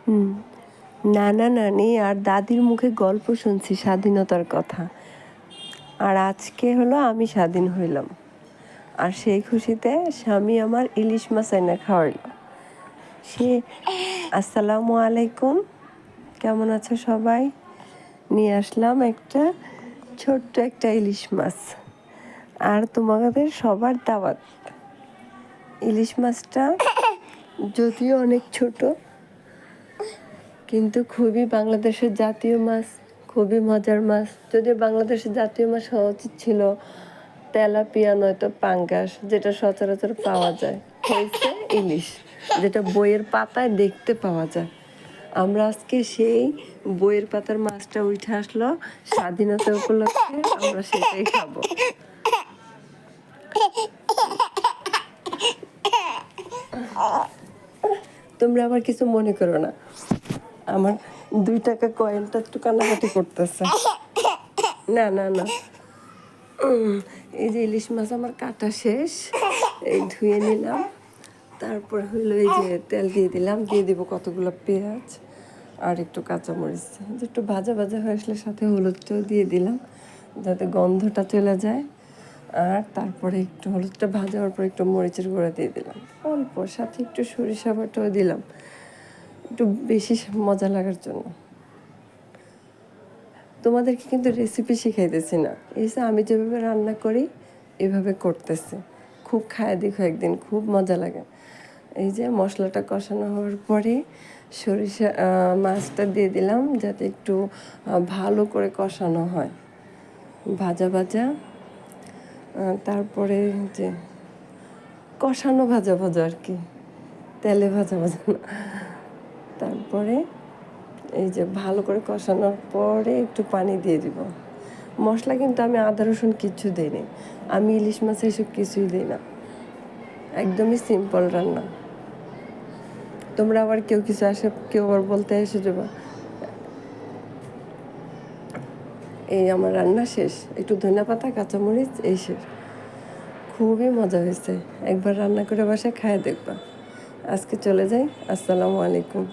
হুম, নানা নানি আর দাদির মুখে গল্প শুনছি স্বাধীনতার কথা। আর আজকে হলো আমি স্বাধীন হইলাম। আর সেই খুশিতে স্বামী আমার ইলিশ মাছ এনে খাওয়াইল। সে আসসালামু আলাইকুম, কেমন আছো সবাই? নিয়ে আসলাম একটা ছোট্ট একটা ইলিশ মাছ। আর তোমাদের সবার দাওয়াত। ইলিশ মাছটা যদিও অনেক ছোট, কিন্তু খুবই বাংলাদেশের জাতীয় মাছ, খুবই মজার মাছ। যদিও বাংলাদেশের জাতীয় মাছ হওয়া উচিত ছিল তেলাপিয়া নয়তো পাঙ্গাস, যেটা সচরাচর পাওয়া যায়। হয়েছে ইলিশ, যেটা বইয়ের পাতায় দেখতে পাওয়া যায়। আমরা আজকে সেই বইয়ের পাতার মাছটা উঠে আসলো স্বাধীনতা উপলক্ষে, আমরা সেটাই খাবো। তোমরা আবার কিছু মনে করো না, আমার 2 টাকা কয়েনটা একটু কান্নাকাটি করতেছে। না না না, এই যে ইলিশ মাছ আমার কাটা শেষ, এই ধুয়ে নিলাম। তারপর হলো এই যে তেল দিয়ে দিলাম, দিয়ে দিব কতগুলো পেঁয়াজ আর একটু কাঁচামরিচ, যে একটু ভাজা ভাজা হয়ে আসলে সাথে হলুদটাও দিয়ে দিলাম যাতে গন্ধটা চলে যায়। আর তারপরে একটু হলুদটা ভাজা হওয়ার পর একটু মরিচের গুঁড়া দিয়ে দিলাম অল্প, সাথে একটু সরিষা বাটাও দিলাম একটু বেশি মজা লাগার জন্য। তোমাদেরকে কিন্তু রেসিপি শিখাইতেছি না, এই যে আমি যেভাবে রান্না করি এভাবে করতেছি। খুব খায় দেখো একদিন, খুব মজা লাগে। এই যে মশলাটা কষানো হওয়ার পরে সরিষা মাছটা দিয়ে দিলাম যাতে একটু ভালো করে কষানো হয়, ভাজা ভাজা। তারপরে যে কষানো ভাজা ভাজা আর কি, তেলে ভাজা ভাজা না। তারপরে এই যে ভালো করে কষানোর পরে একটু পানি দিয়ে দিব। মশলা কিন্তু আমি আদা রসুন কিচ্ছু দিইনি, আমি ইলিশ মাছে এসব কিছুই দিই না, একদমই সিম্পল রান্না। তোমরা আবার কেউ কিছু আসে, কেউ আবার বলতে এসে যাবা এই আমার রান্না শেষ, একটু ধনেপাতা কাঁচামরিচ এই শেষ। খুবই মজা হয়েছে, একবার রান্না করে বাসায় খায় দেখবা। আজকে চলে যাই, আসসালামু আলাইকুম।